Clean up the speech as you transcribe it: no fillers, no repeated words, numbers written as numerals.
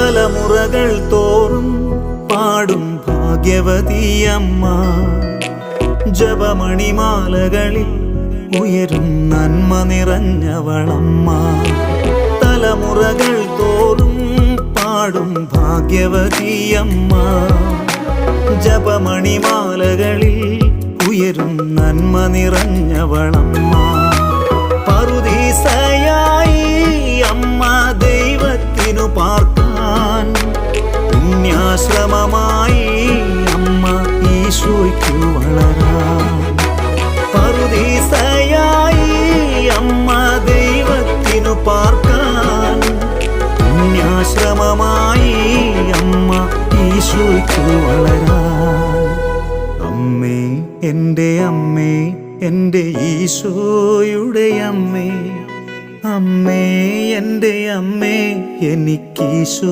തലമുറകൾ തോറും പാടും ഭാഗ്യവതിയമ്മ, ജപമണിമാലകളിൽ ഉയരും നന്മ നിറഞ്ഞവളമ്മ. തലമുറകൾ തോറും പാടും ഭാഗ്യവതിയമ്മ, ജപമണിമാലകളിൽ ഉയരും നന്മ നിറഞ്ഞവളമ്മ. പറുദീസയായി അമ്മ ദൈവത്തിനു പാർക്കാൻ, പുണ്യാശ്രമമായി അമ്മ ഈശോയ്ക്കു വളരാൻ. പറുദീസയായി അമ്മ ദൈവത്തിനു പാർക്കാൻ, പുണ്യാശ്രമമായി അമ്മ ഈശോയ്ക്കു വളരാൻ. അമ്മേ എൻ്റെ അമ്മേ, എൻ്റെ ഈശോയുടെ അമ്മേ, അമ്മേ എൻ്റെ അമ്മേ, എനിക്കീശോ